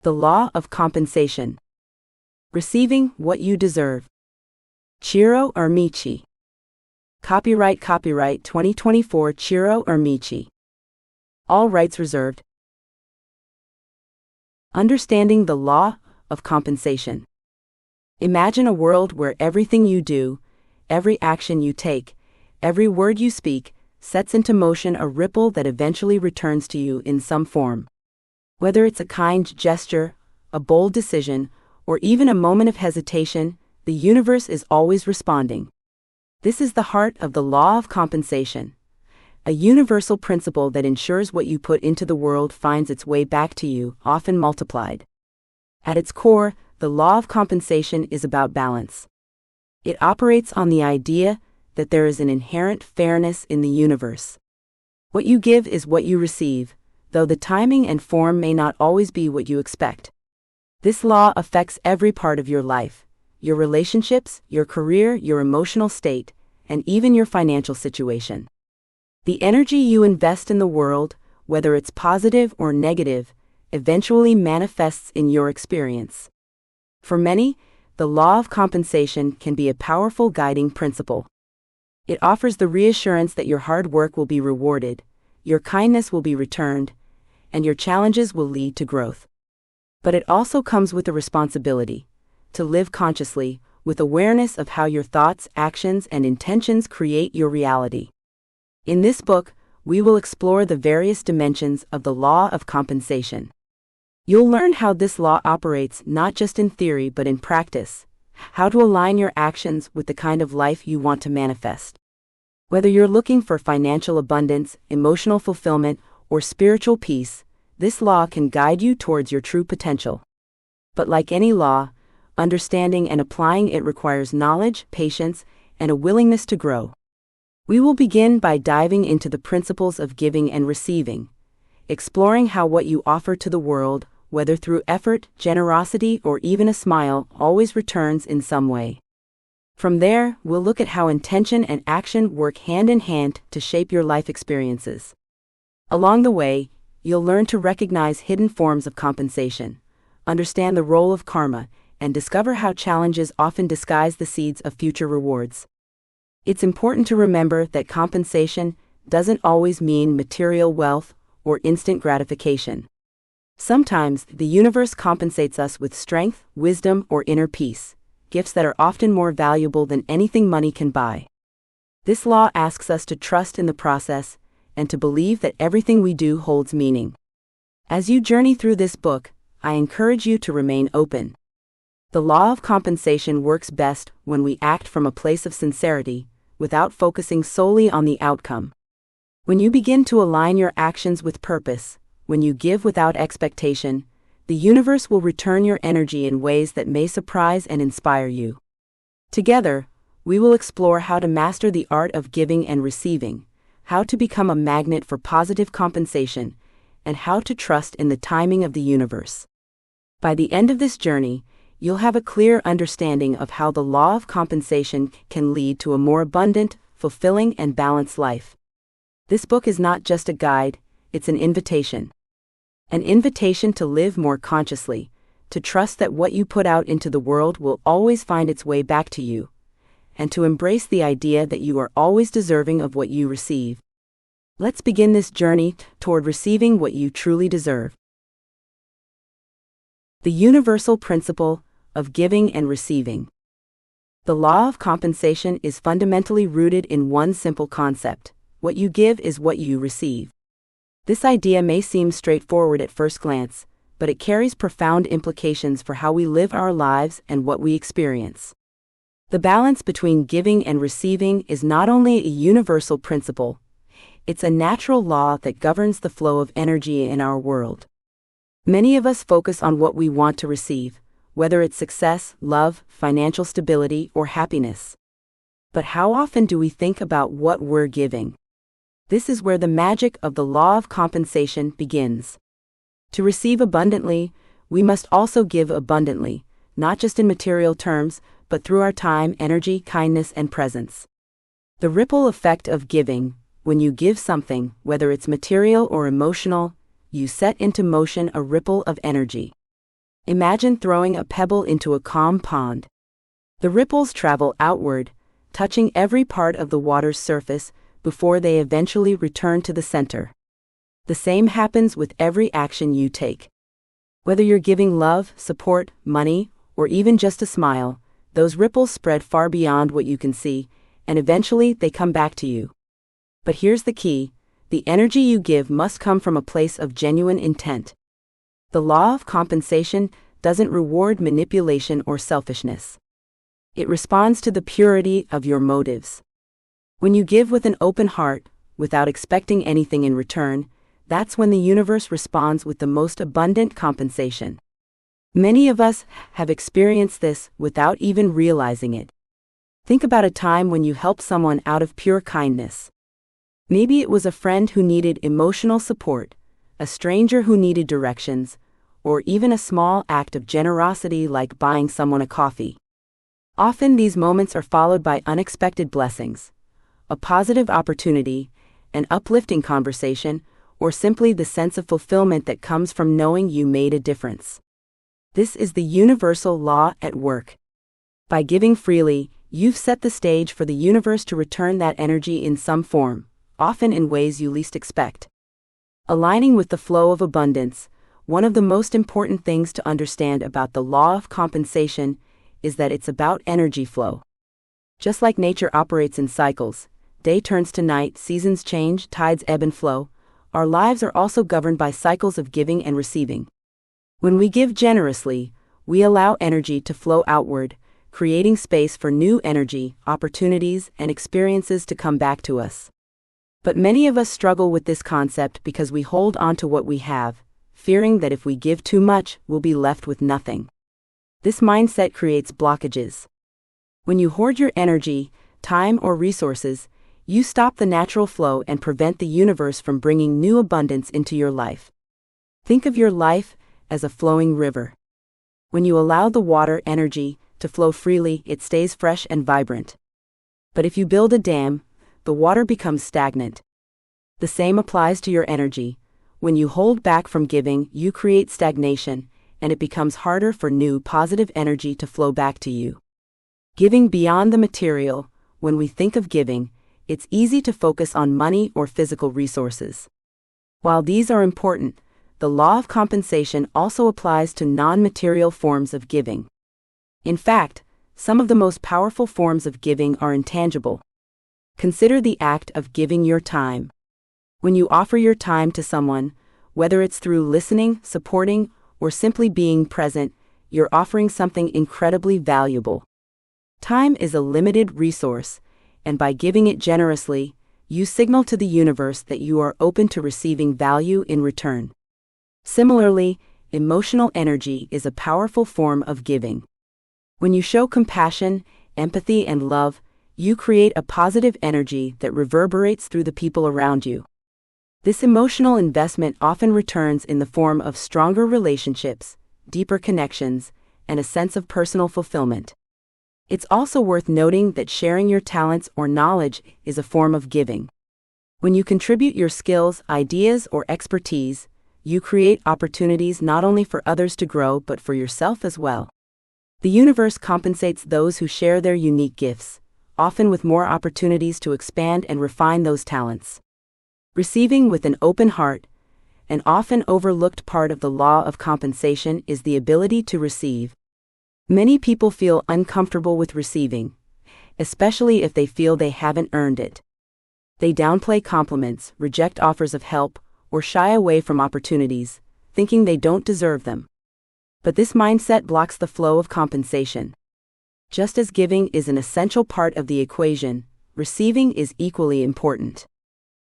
The law of compensation. Receiving what you deserve. Ciro Irmici. Copyright 2024 Ciro Irmici. All rights reserved. Understanding the law of compensation. Imagine a world where everything you do, every action you take, every word you speak, sets into motion a ripple that eventually returns to you in some form. Whether it's a kind gesture, a bold decision, or even a moment of hesitation, the universe is always responding. This is the heart of the law of compensation, a universal principle that ensures what you put into the world finds its way back to you, often multiplied. At its core, the law of compensation is about balance. It operates on the idea that there is an inherent fairness in the universe. What you give is what you receive, though the timing and form may not always be what you expect. This law affects every part of your life, your relationships, your career, your emotional state, and even your financial situation. The energy you invest in the world, whether it's positive or negative, eventually manifests in your experience. For many, the law of compensation can be a powerful guiding principle. It offers the reassurance that your hard work will be rewarded, your kindness will be returned, and your challenges will lead to growth. But it also comes with a responsibility to live consciously, with awareness of how your thoughts, actions, and intentions create your reality. In this book, we will explore the various dimensions of the law of compensation. You'll learn how this law operates not just in theory but in practice, how to align your actions with the kind of life you want to manifest. Whether you're looking for financial abundance, emotional fulfillment, or spiritual peace, this law can guide you towards your true potential. But like any law, understanding and applying it requires knowledge, patience, and a willingness to grow. We will begin by diving into the principles of giving and receiving, exploring how what you offer to the world, whether through effort, generosity, or even a smile, always returns in some way. From there, we'll look at how intention and action work hand in hand to shape your life experiences. Along the way, you'll learn to recognize hidden forms of compensation, understand the role of karma, and discover how challenges often disguise the seeds of future rewards. It's important to remember that compensation doesn't always mean material wealth or instant gratification. Sometimes, the universe compensates us with strength, wisdom, or inner peace, gifts that are often more valuable than anything money can buy. This law asks us to trust in the process and to believe that everything we do holds meaning. As you journey through this book, I encourage you to remain open. The law of compensation works best when we act from a place of sincerity, without focusing solely on the outcome. When you begin to align your actions with purpose, when you give without expectation, the universe will return your energy in ways that may surprise and inspire you. Together, we will explore how to master the art of giving and receiving, how to become a magnet for positive compensation, and how to trust in the timing of the universe. By the end of this journey, you'll have a clear understanding of how the law of compensation can lead to a more abundant, fulfilling, and balanced life. This book is not just a guide, it's an invitation. An invitation to live more consciously, to trust that what you put out into the world will always find its way back to you, and to embrace the idea that you are always deserving of what you receive. Let's begin this journey toward receiving what you truly deserve. The universal principle of giving and receiving. The law of compensation is fundamentally rooted in one simple concept: what you give is what you receive. This idea may seem straightforward at first glance, but it carries profound implications for how we live our lives and what we experience. The balance between giving and receiving is not only a universal principle, it's a natural law that governs the flow of energy in our world. Many of us focus on what we want to receive, whether it's success, love, financial stability, or happiness. But how often do we think about what we're giving? This is where the magic of the law of compensation begins. To receive abundantly, we must also give abundantly, not just in material terms, but through our time, energy, kindness, and presence. The ripple effect of giving: when you give something, whether it's material or emotional, you set into motion a ripple of energy. Imagine throwing a pebble into a calm pond. The ripples travel outward, touching every part of the water's surface before they eventually return to the center. The same happens with every action you take. Whether you're giving love, support, money, or even just a smile, those ripples spread far beyond what you can see, and eventually they come back to you. But here's the key: the energy you give must come from a place of genuine intent. The law of compensation doesn't reward manipulation or selfishness. It responds to the purity of your motives. When you give with an open heart, without expecting anything in return, that's when the universe responds with the most abundant compensation. Many of us have experienced this without even realizing it. Think about a time when you helped someone out of pure kindness. Maybe it was a friend who needed emotional support, a stranger who needed directions, or even a small act of generosity like buying someone a coffee. Often these moments are followed by unexpected blessings, a positive opportunity, an uplifting conversation, or simply the sense of fulfillment that comes from knowing you made a difference. This is the universal law at work. By giving freely, you've set the stage for the universe to return that energy in some form, often in ways you least expect. Aligning with the flow of abundance, one of the most important things to understand about the law of compensation is that it's about energy flow. Just like nature operates in cycles, day turns to night, seasons change, tides ebb and flow, our lives are also governed by cycles of giving and receiving. When we give generously, we allow energy to flow outward, creating space for new energy, opportunities, and experiences to come back to us. But many of us struggle with this concept because we hold on to what we have, fearing that if we give too much, we'll be left with nothing. This mindset creates blockages. When you hoard your energy, time, or resources, you stop the natural flow and prevent the universe from bringing new abundance into your life. Think of your life as a flowing river. When you allow the water energy to flow freely, it stays fresh and vibrant. But if you build a dam, the water becomes stagnant. The same applies to your energy. When you hold back from giving, you create stagnation, and it becomes harder for new positive energy to flow back to you. Giving beyond the material. When we think of giving, it's easy to focus on money or physical resources. While these are important, the law of compensation also applies to non-material forms of giving. In fact, some of the most powerful forms of giving are intangible. Consider the act of giving your time. When you offer your time to someone, whether it's through listening, supporting, or simply being present, you're offering something incredibly valuable. Time is a limited resource, and by giving it generously, you signal to the universe that you are open to receiving value in return. Similarly, emotional energy is a powerful form of giving. When you show compassion, empathy, and love, you create a positive energy that reverberates through the people around you. This emotional investment often returns in the form of stronger relationships, deeper connections, and a sense of personal fulfillment. It's also worth noting that sharing your talents or knowledge is a form of giving. When you contribute your skills, ideas, or expertise, you create opportunities not only for others to grow but for yourself as well. The universe compensates those who share their unique gifts, often with more opportunities to expand and refine those talents. Receiving with an open heart, an often overlooked part of the law of compensation, is the ability to receive. Many people feel uncomfortable with receiving, especially if they feel they haven't earned it. They downplay compliments, reject offers of help, or shy away from opportunities, thinking they don't deserve them. But this mindset blocks the flow of compensation. Just as giving is an essential part of the equation, receiving is equally important.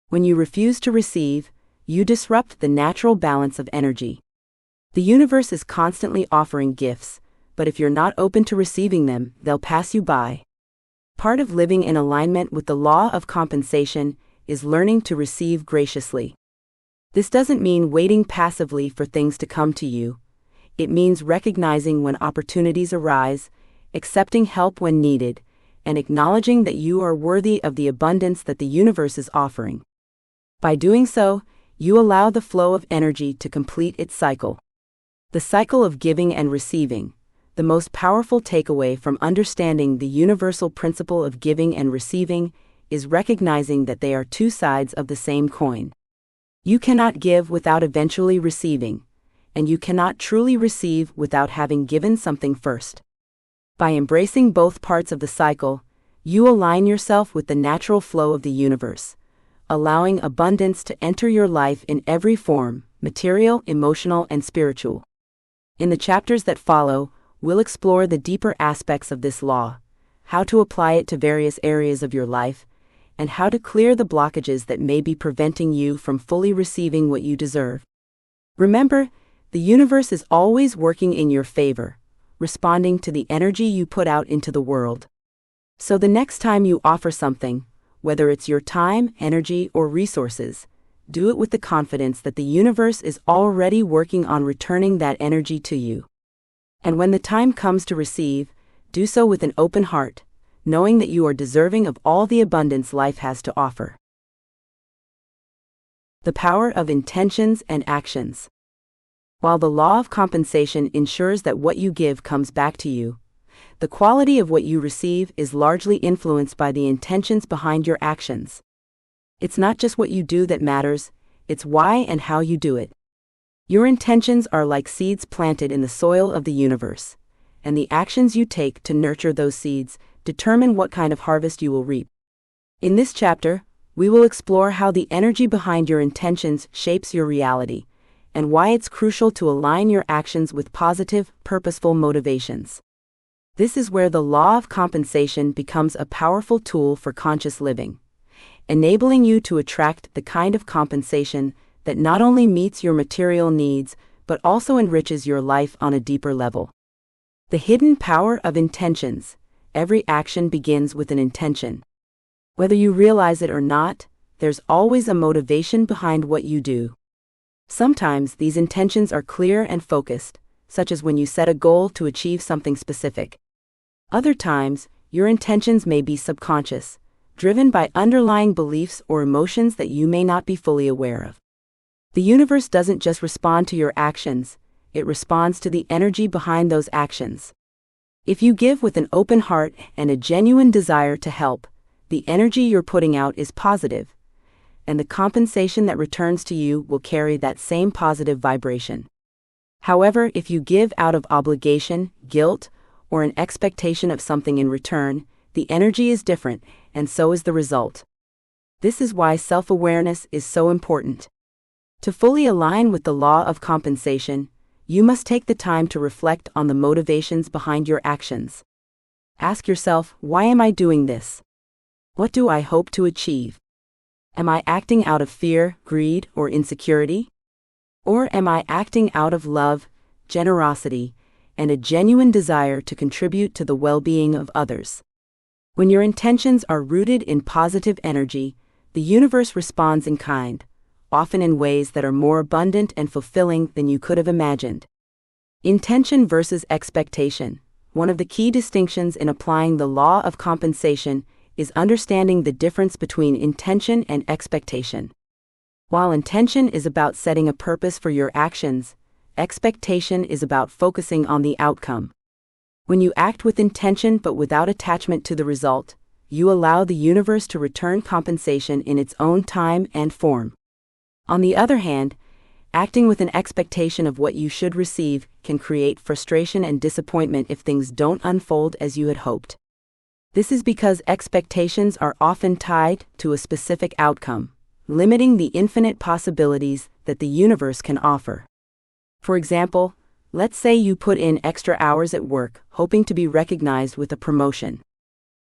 When you refuse to receive, you disrupt the natural balance of energy. The universe is constantly offering gifts, but if you're not open to receiving them, they'll pass you by. Part of living in alignment with the law of compensation is learning to receive graciously. This doesn't mean waiting passively for things to come to you. It means recognizing when opportunities arise, accepting help when needed, and acknowledging that you are worthy of the abundance that the universe is offering. By doing so, you allow the flow of energy to complete its cycle. The cycle of giving and receiving. The most powerful takeaway from understanding the universal principle of giving and receiving is recognizing that they are two sides of the same coin. You cannot give without eventually receiving, and you cannot truly receive without having given something first. By embracing both parts of the cycle, you align yourself with the natural flow of the universe, allowing abundance to enter your life in every form, material, emotional, and spiritual. In the chapters that follow, we'll explore the deeper aspects of this law, how to apply it to various areas of your life, and how to clear the blockages that may be preventing you from fully receiving what you deserve. Remember, the universe is always working in your favor, responding to the energy you put out into the world. So the next time you offer something, whether it's your time, energy, or resources, do it with the confidence that the universe is already working on returning that energy to you. And when the time comes to receive, do so with an open heart, knowing that you are deserving of all the abundance life has to offer. The power of intentions and actions. While the law of compensation ensures that what you give comes back to you, the quality of what you receive is largely influenced by the intentions behind your actions. It's not just what you do that matters, it's why and how you do it. Your intentions are like seeds planted in the soil of the universe, and the actions you take to nurture those seeds determine what kind of harvest you will reap. In this chapter, we will explore how the energy behind your intentions shapes your reality, and why it's crucial to align your actions with positive, purposeful motivations. This is where the law of compensation becomes a powerful tool for conscious living, enabling you to attract the kind of compensation that not only meets your material needs but also enriches your life on a deeper level. The hidden power of intentions. Every action begins with an intention. Whether you realize it or not, there's always a motivation behind what you do. Sometimes these intentions are clear and focused, such as when you set a goal to achieve something specific. Other times, your intentions may be subconscious, driven by underlying beliefs or emotions that you may not be fully aware of. The universe doesn't just respond to your actions, it responds to the energy behind those actions. If you give with an open heart and a genuine desire to help, the energy you're putting out is positive, and the compensation that returns to you will carry that same positive vibration. However, if you give out of obligation, guilt, or an expectation of something in return, the energy is different, and so is the result. This is why self-awareness is so important. To fully align with the law of compensation, you must take the time to reflect on the motivations behind your actions. Ask yourself, why am I doing this? What do I hope to achieve? Am I acting out of fear, greed, or insecurity? Or am I acting out of love, generosity, and a genuine desire to contribute to the well-being of others? When your intentions are rooted in positive energy, the universe responds in kind, often in ways that are more abundant and fulfilling than you could have imagined. Intention versus expectation. One of the key distinctions in applying the law of compensation is understanding the difference between intention and expectation. While intention is about setting a purpose for your actions, expectation is about focusing on the outcome. When you act with intention but without attachment to the result, you allow the universe to return compensation in its own time and form. On the other hand, acting with an expectation of what you should receive can create frustration and disappointment if things don't unfold as you had hoped. This is because expectations are often tied to a specific outcome, limiting the infinite possibilities that the universe can offer. For example, let's say you put in extra hours at work, hoping to be recognized with a promotion.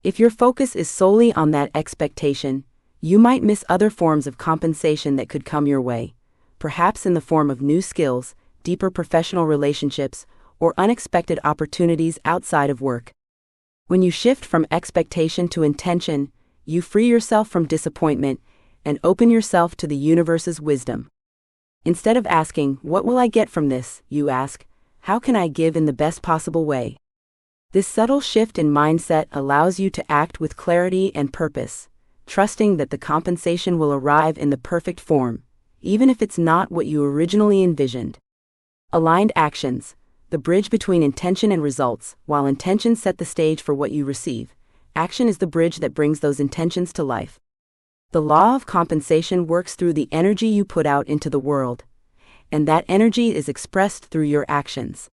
If your focus is solely on that expectation, you might miss other forms of compensation that could come your way, perhaps in the form of new skills, deeper professional relationships, or unexpected opportunities outside of work. When you shift from expectation to intention, you free yourself from disappointment and open yourself to the universe's wisdom. Instead of asking, "What will I get from this?" you ask, "How can I give in the best possible way?" This subtle shift in mindset allows you to act with clarity and purpose, trusting that the compensation will arrive in the perfect form, even if it's not what you originally envisioned. Aligned actions, the bridge between intention and results. While intentions set the stage for what you receive, action is the bridge that brings those intentions to life. The law of compensation works through the energy you put out into the world, and that energy is expressed through your actions.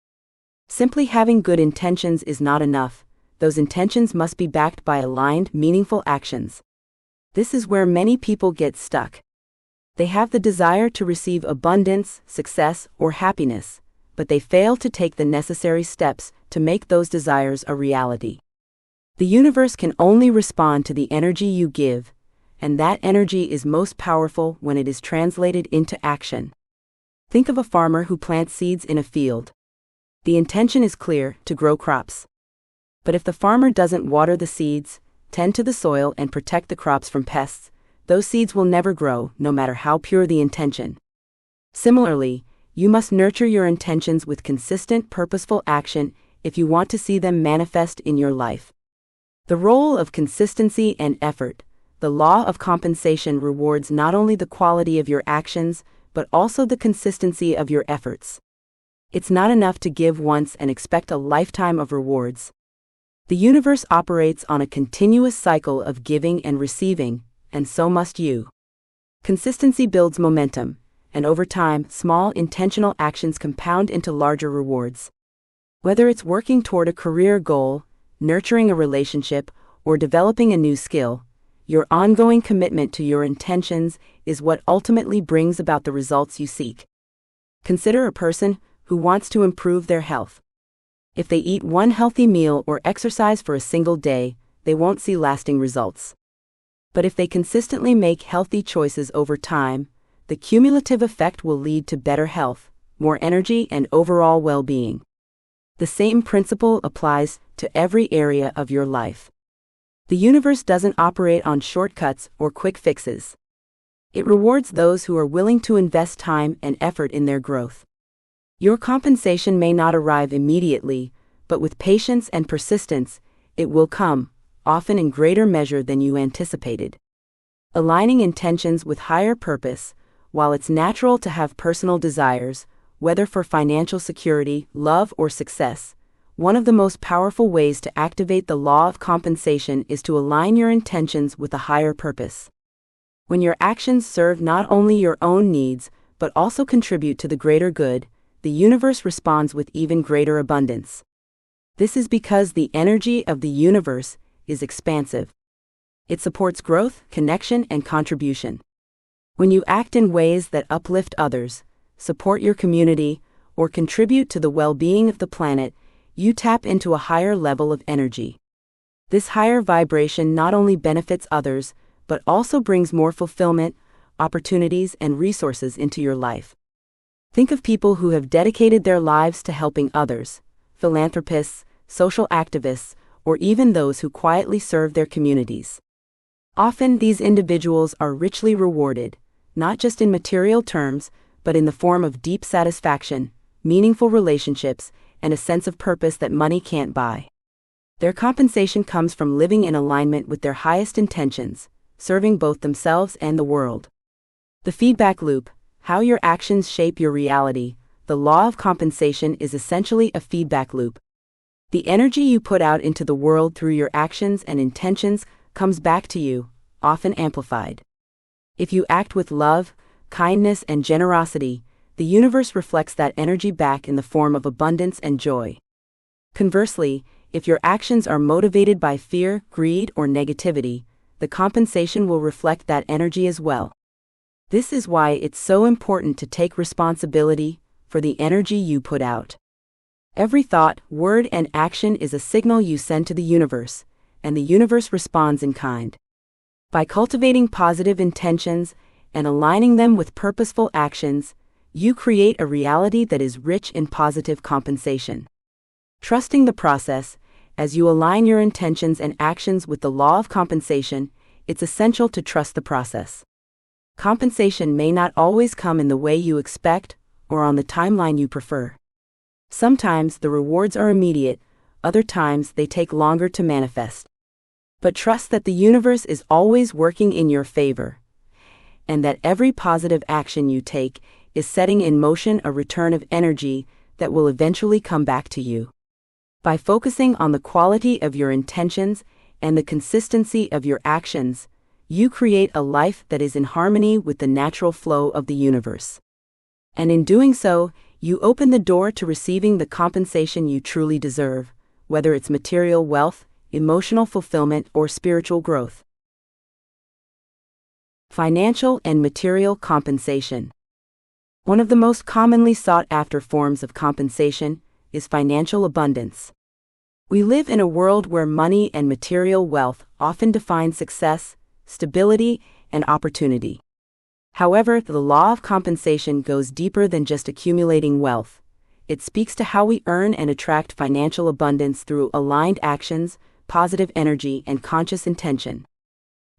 Simply having good intentions is not enough. Those intentions must be backed by aligned, meaningful actions. This is where many people get stuck. They have the desire to receive abundance, success, or happiness, but they fail to take the necessary steps to make those desires a reality. The universe can only respond to the energy you give, and that energy is most powerful when it is translated into action. Think of a farmer who plants seeds in a field. The intention is clear: to grow crops. But if the farmer doesn't water the seeds, tend to the soil, and protect the crops from pests, those seeds will never grow, no matter how pure the intention. Similarly, you must nurture your intentions with consistent, purposeful action if you want to see them manifest in your life. The role of consistency and effort. The law of compensation rewards not only the quality of your actions, but also the consistency of your efforts. It's not enough to give once and expect a lifetime of rewards. The universe operates on a continuous cycle of giving and receiving, and so must you. Consistency builds momentum, and over time, small intentional actions compound into larger rewards. Whether it's working toward a career goal, nurturing a relationship, or developing a new skill, your ongoing commitment to your intentions is what ultimately brings about the results you seek. Consider a person who wants to improve their health. If they eat one healthy meal or exercise for a single day, they won't see lasting results. But if they consistently make healthy choices over time, the cumulative effect will lead to better health, more energy, and overall well-being. The same principle applies to every area of your life. The universe doesn't operate on shortcuts or quick fixes. It rewards those who are willing to invest time and effort in their growth. Your compensation may not arrive immediately, but with patience and persistence, it will come, often in greater measure than you anticipated. Aligning intentions with higher purpose. While it's natural to have personal desires, whether for financial security, love, or success, one of the most powerful ways to activate the law of compensation is to align your intentions with a higher purpose. When your actions serve not only your own needs, but also contribute to the greater good, the universe responds with even greater abundance. This is because the energy of the universe is expansive. It supports growth, connection, and contribution. When you act in ways that uplift others, support your community, or contribute to the well-being of the planet, you tap into a higher level of energy. This higher vibration not only benefits others, but also brings more fulfillment, opportunities, and resources into your life. Think of people who have dedicated their lives to helping others: philanthropists, social activists, or even those who quietly serve their communities. Often these individuals are richly rewarded, not just in material terms, but in the form of deep satisfaction, meaningful relationships, and a sense of purpose that money can't buy. Their compensation comes from living in alignment with their highest intentions, serving both themselves and the world. The feedback loop. How your actions shape your reality. The law of compensation is essentially a feedback loop. The energy you put out into the world through your actions and intentions comes back to you, often amplified. If you act with love, kindness, and generosity, the universe reflects that energy back in the form of abundance and joy. Conversely, if your actions are motivated by fear, greed, or negativity, the compensation will reflect that energy as well. This is why it's so important to take responsibility for the energy you put out. Every thought, word, and action is a signal you send to the universe, and the universe responds in kind. By cultivating positive intentions and aligning them with purposeful actions, you create a reality that is rich in positive compensation. Trusting the process. As you align your intentions and actions with the law of compensation, it's essential to trust the process. Compensation may not always come in the way you expect or on the timeline you prefer. Sometimes the rewards are immediate, other times they take longer to manifest. But trust that the universe is always working in your favor, and that every positive action you take is setting in motion a return of energy that will eventually come back to you. By focusing on the quality of your intentions and the consistency of your actions, you create a life that is in harmony with the natural flow of the universe. And in doing so, you open the door to receiving the compensation you truly deserve, whether it's material wealth, emotional fulfillment, or spiritual growth. Financial and material compensation. One of the most commonly sought-after forms of compensation is financial abundance. We live in a world where money and material wealth often define success, stability, and opportunity. However, the law of compensation goes deeper than just accumulating wealth. It speaks to how we earn and attract financial abundance through aligned actions, positive energy, and conscious intention.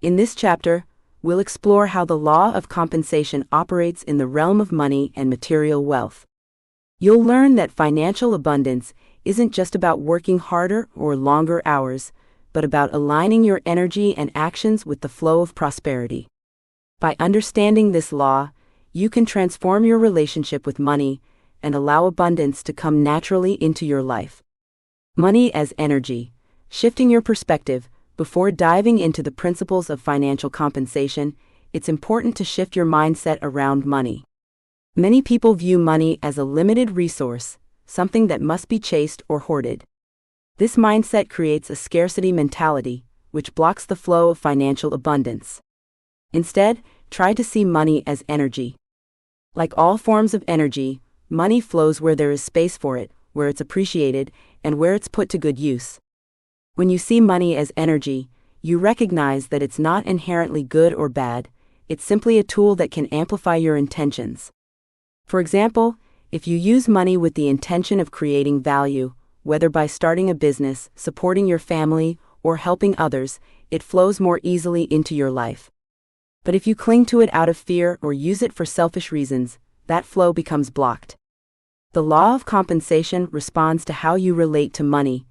In this chapter, we'll explore how the law of compensation operates in the realm of money and material wealth. You'll learn that financial abundance isn't just about working harder or longer hours, but about aligning your energy and actions with the flow of prosperity. By understanding this law, you can transform your relationship with money and allow abundance to come naturally into your life. Money as energy. Shifting your perspective. Before diving into the principles of financial compensation, it's important to shift your mindset around money. Many people view money as a limited resource, something that must be chased or hoarded. This mindset creates a scarcity mentality, which blocks the flow of financial abundance. Instead, try to see money as energy. Like all forms of energy, money flows where there is space for it, where it's appreciated, and where it's put to good use. When you see money as energy, you recognize that it's not inherently good or bad, it's simply a tool that can amplify your intentions. For example, if you use money with the intention of creating value, whether by starting a business, supporting your family, or helping others, it flows more easily into your life. But if you cling to it out of fear or use it for selfish reasons, that flow becomes blocked. The law of compensation responds to how you relate to money,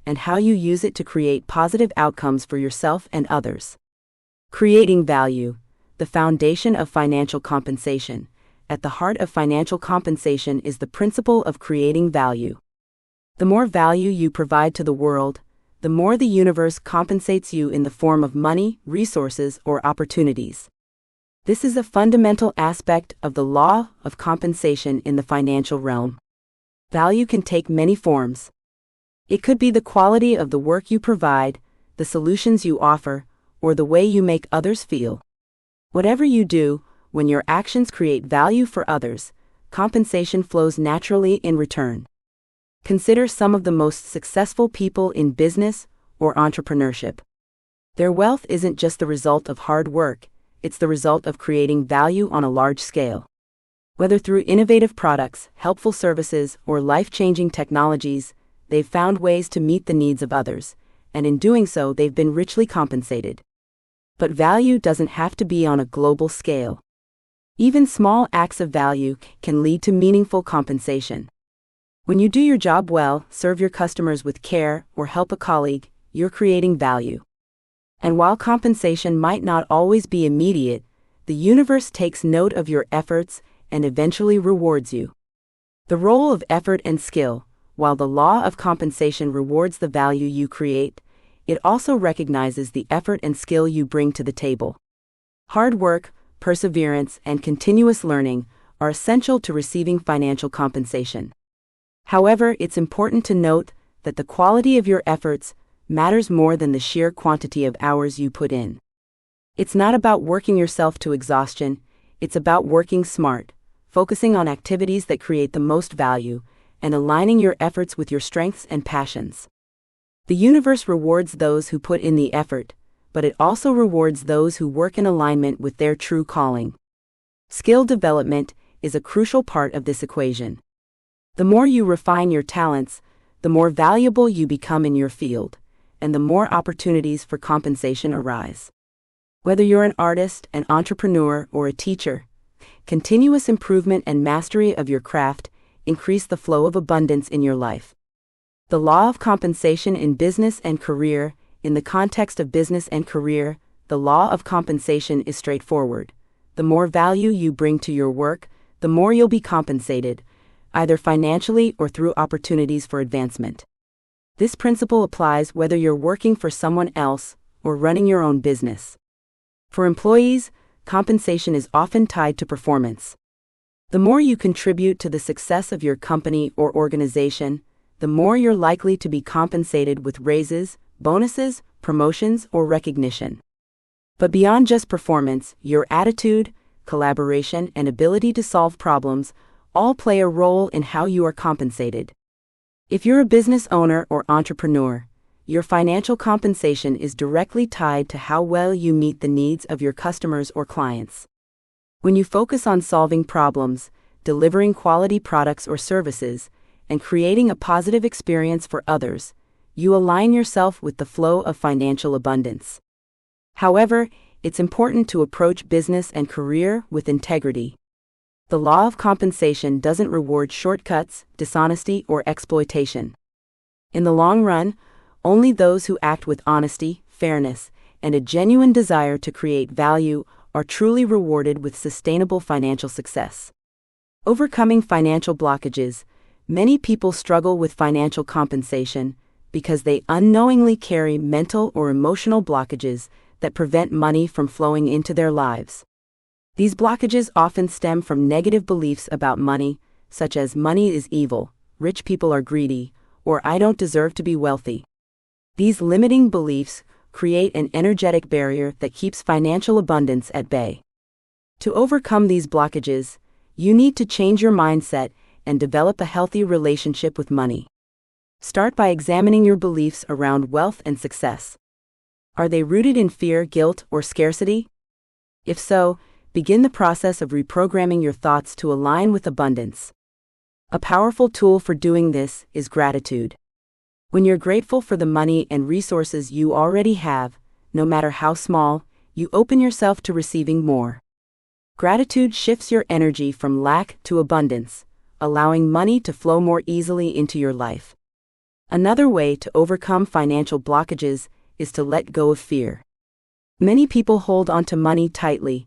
and how you use it to create positive outcomes for yourself and others. Creating value, the foundation of financial compensation. At the heart of financial compensation is the principle of creating value. The more value you provide to the world, the more the universe compensates you in the form of money, resources, or opportunities. This is a fundamental aspect of the law of compensation in the financial realm. Value can take many forms. It could be the quality of the work you provide, the solutions you offer, or the way you make others feel. Whatever you do, when your actions create value for others, compensation flows naturally in return. Consider some of the most successful people in business or entrepreneurship. Their wealth isn't just the result of hard work, it's the result of creating value on a large scale. Whether through innovative products, helpful services, or life-changing technologies, they've found ways to meet the needs of others, and in doing so they've been richly compensated. But value doesn't have to be on a global scale. Even small acts of value can lead to meaningful compensation. When you do your job well, serve your customers with care, or help a colleague, you're creating value. And while compensation might not always be immediate, the universe takes note of your efforts and eventually rewards you. The role of effort and skill. While the law of compensation rewards the value you create, it also recognizes the effort and skill you bring to the table. Hard work, perseverance, and continuous learning are essential to receiving financial compensation. However, it's important to note that the quality of your efforts matters more than the sheer quantity of hours you put in. It's not about working yourself to exhaustion, it's about working smart, focusing on activities that create the most value, and aligning your efforts with your strengths and passions. The universe rewards those who put in the effort, but it also rewards those who work in alignment with their true calling. Skill development is a crucial part of this equation. The more you refine your talents, the more valuable you become in your field, and the more opportunities for compensation arise. Whether you're an artist, an entrepreneur, or a teacher, continuous improvement and mastery of your craft increase the flow of abundance in your life. The law of compensation in business and career. In the context of business and career, the law of compensation is straightforward. The more value you bring to your work, the the more you'll be compensated, either financially or through opportunities for advancement. This principle applies whether you're working for someone else or running your own business. For employees, compensation is often tied to performance. The more you contribute to the success of your company or organization, the more you're likely to be compensated with raises, bonuses, promotions, or recognition. But beyond just performance, your attitude, collaboration, and ability to solve problems all play a role in how you are compensated. If you're a business owner or entrepreneur, your financial compensation is directly tied to how well you meet the needs of your customers or clients. When you focus on solving problems, delivering quality products or services, and creating a positive experience for others, you align yourself with the flow of financial abundance. However, it's important to approach business and career with integrity. The law of compensation doesn't reward shortcuts, dishonesty, or exploitation. In the long run, only those who act with honesty, fairness, and a genuine desire to create value are truly rewarded with sustainable financial success. Overcoming financial blockages. Many people struggle with financial compensation because they unknowingly carry mental or emotional blockages that prevent money from flowing into their lives. These blockages often stem from negative beliefs about money, such as money is evil, rich people are greedy, or I don't deserve to be wealthy. These limiting beliefs create an energetic barrier that keeps financial abundance at bay. To overcome these blockages, you need to change your mindset and develop a healthy relationship with money. Start by examining your beliefs around wealth and success. Are they rooted in fear, guilt, or scarcity? If so, begin the process of reprogramming your thoughts to align with abundance. A powerful tool for doing this is gratitude. When you're grateful for the money and resources you already have, no matter how small, you open yourself to receiving more. Gratitude shifts your energy from lack to abundance, allowing money to flow more easily into your life. Another way to overcome financial blockages is to let go of fear. Many people hold onto money tightly,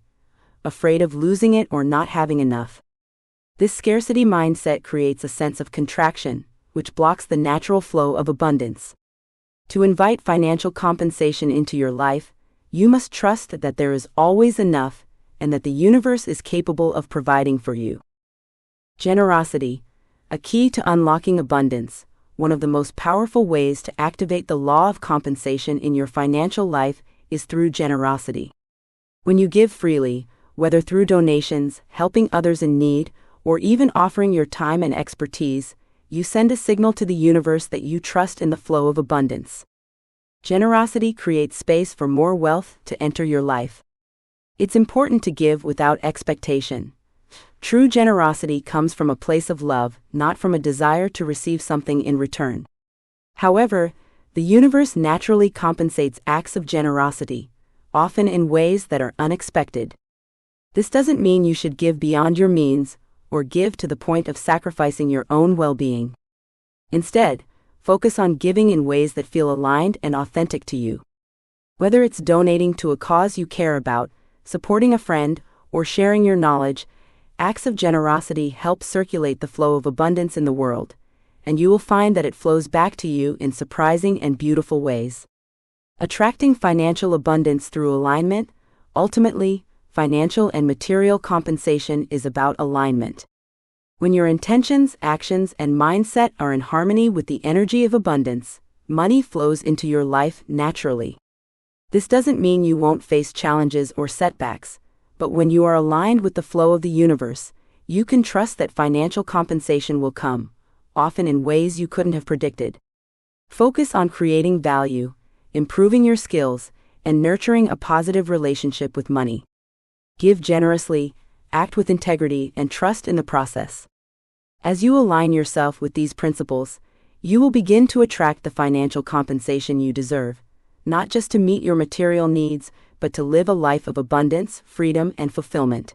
afraid of losing it or not having enough. This scarcity mindset creates a sense of contraction, which blocks the natural flow of abundance. To invite financial compensation into your life, you must trust that there is always enough and that the universe is capable of providing for you. Generosity, a key to unlocking abundance. One of the most powerful ways to activate the law of compensation in your financial life is through generosity. When you give freely, whether through donations, helping others in need, or even offering your time and expertise, you send a signal to the universe that you trust in the flow of abundance. Generosity creates space for more wealth to enter your life. It's important to give without expectation. True generosity comes from a place of love, not from a desire to receive something in return. However, the universe naturally compensates acts of generosity, often in ways that are unexpected. This doesn't mean you should give beyond your means, or give to the point of sacrificing your own well-being. Instead, focus on giving in ways that feel aligned and authentic to you. Whether it's donating to a cause you care about, supporting a friend, or sharing your knowledge, acts of generosity help circulate the flow of abundance in the world, and you will find that it flows back to you in surprising and beautiful ways. Attracting financial abundance through alignment. Ultimately, financial and material compensation is about alignment. When your intentions, actions, and mindset are in harmony with the energy of abundance, money flows into your life naturally. This doesn't mean you won't face challenges or setbacks, but when you are aligned with the flow of the universe, you can trust that financial compensation will come, often in ways you couldn't have predicted. Focus on creating value, improving your skills, and nurturing a positive relationship with money. Give generously, act with integrity, and trust in the process. As you align yourself with these principles, you will begin to attract the financial compensation you deserve, not just to meet your material needs, but to live a life of abundance, freedom, and fulfillment.